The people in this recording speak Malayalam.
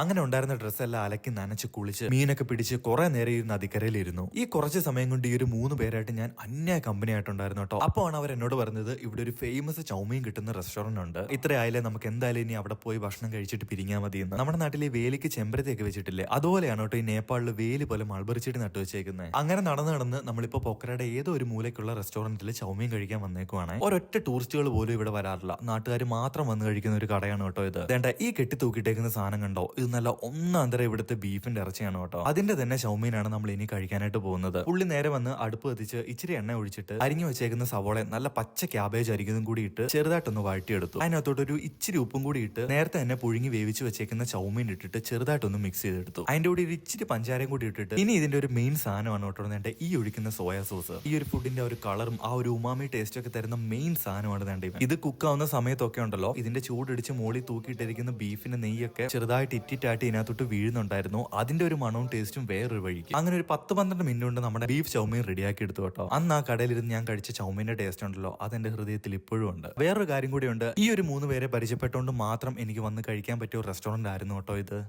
അങ്ങനെ ഉണ്ടായിരുന്ന ഡ്രസ്സെല്ലാം അലക്കി നനച്ച് കുളിച്ച് മീനൊക്കെ പിടിച്ച് കുറെ നേരം ഈ നദിക്കരയിലിരുന്നു. ഈ കുറച്ച് സമയം കൊണ്ട് ഈ ഒരു 3 പേരായിട്ട് ഞാൻ അന്യ കമ്പനി ആയിട്ടുണ്ടായിരുന്നു കേട്ടോ. അപ്പോൾ ആണ് അവർ എന്നോട് പറഞ്ഞത് ഇവിടെ ഒരു ഫേമസ് ചൗമീൻ കിട്ടുന്ന റെസ്റ്റോറന്റ് ഉണ്ട്, ഇത്രയായാലേ നമുക്ക് എന്തായാലും ഇനി അവിടെ പോയി ഭക്ഷണം കഴിച്ചിട്ട് പിരിഞ്ഞാൽ മതി എന്ന്. നമ്മുടെ നാട്ടിൽ ഈ വേലിക്ക് ചെമ്പരത്തിയൊക്കെ വെച്ചിട്ടില്ലേ, അതുപോലെയാണ് കേട്ടോ ഈ നേപ്പാളിൽ വേലി പോലെ മൾബറിച്ചിട്ട് നട്ടു വെച്ചേക്കുന്നത്. അങ്ങനെ നടന്ന് നമ്മളിപ്പോ പൊക്കരയുടെ ഏതോ ഒരു മൂലയ്ക്കുള്ള റെസ്റ്റോറന്റിൽ ചൗമീൻ കഴിക്കാൻ വന്നേക്കുവാണ്. ഒരൊറ്റ ടൂറിസ്റ്റുകൾ പോലും ഇവിടെ വരാറില്ല, നാട്ടുകാർ മാത്രം വന്ന് കഴിക്കുന്ന ഒരു കടയാണ് കേട്ടോ ഇത്. വേണ്ട ഈ കെട്ടി തൂക്കിട്ടേക്കുന്ന സാധനം കണ്ടോ, ഇത് നല്ല ഒന്നാന്തരം ഇവിടുത്തെ ബീഫിന്റെ ഇറച്ചിയാണ് കേട്ടോ. അതിന്റെ തന്നെ ചൗമീനാണ് നമ്മൾ ഇനി കഴിക്കാനായിട്ട് പോകുന്നത്. പുള്ളി നേരെ വന്ന് അടുപ്പ് കത്തിച്ച് ഇച്ചിരി എണ്ണ ഒഴിച്ചിട്ട് അരിഞ്ഞു വെച്ചേക്കുന്ന സവോള നല്ല പച്ച ക്യാബേജ് അരിക്കുന്നതും കൂടി ഇട്ട് ചെറുതായിട്ടൊന്ന് വഴറ്റിയെടുത്തു. അതിനകത്തോട്ട് ഒരു ഇച്ചിരി ഉപ്പും കൂടി ഇട്ട് നേരത്തെ തന്നെ പുഴുങ്ങി വേവിച്ച് വെച്ചേക്കുന്ന ചൗമീൻ ഇട്ടിട്ട് ചെറുതായിട്ടൊന്ന് മിക്സ് ചെയ്തെടുത്തു. അതിന്റെ കൂടി ഒരു ഇച്ചിരി പഞ്ചാരയും കൂടി ഇട്ടിട്ട് ഇനി ഇതിന്റെ ഒരു മെയിൻ സാധനമാണ് കേട്ടോ നേണ്ട ഈ ഒഴിക്കുന്ന സോയാ സോസ്. ഈ ഒരു ഫുഡിന്റെ ഒരു കളറും ആ ഒരു ഉമാമി ടേസ്റ്റ് ഒക്കെ തരുന്ന മെയിൻ സാധനമാണ് നേണ്ട. ഇത് കുക്കാവുന്ന സമയത്തൊക്കെ ഉണ്ടല്ലോ, ഇതിന്റെ ചൂടിടിച്ച് മോളി തൂക്കിയിട്ടിരിക്കുന്ന ബീഫിന്റെ നെയ്യൊക്കെ ചെറുതായിട്ട് ഇറ്റിറ്റായിട്ട് ഇതിനകത്തോട്ട് വീഴുന്നുണ്ടായിരുന്നു. അതിന്റെ ഒരു മണവും ടേസ്റ്റും വേറൊരു വഴിക്ക്. അങ്ങനെ ഒരു 10-12 മിനിറ്റ് കൊണ്ട് നമ്മുടെ ബീഫ് ചൗമീൻ റെഡിയാക്കി എടുത്തു കേട്ടോ. അന്ന് ആ കടയിലിരുന്ന് ഞാൻ കഴിച്ച ചൗമീന്റെ ടേസ്റ്റ് ഉണ്ടല്ലോ, അതെന്റെ ഹൃദയത്തിൽ ഇപ്പോഴും ഉണ്ട്. വേറൊരു കാര്യം കൂടി ഉണ്ട്, ഈ ഒരു 3 പേരെ പരിചയപ്പെട്ടുകൊണ്ട് മാത്രം എനിക്ക് വന്ന് കഴിക്കാൻ പറ്റിയ ഒരു റെസ്റ്റോറന്റ് ആയിരുന്നു കേട്ടോ ഇത്.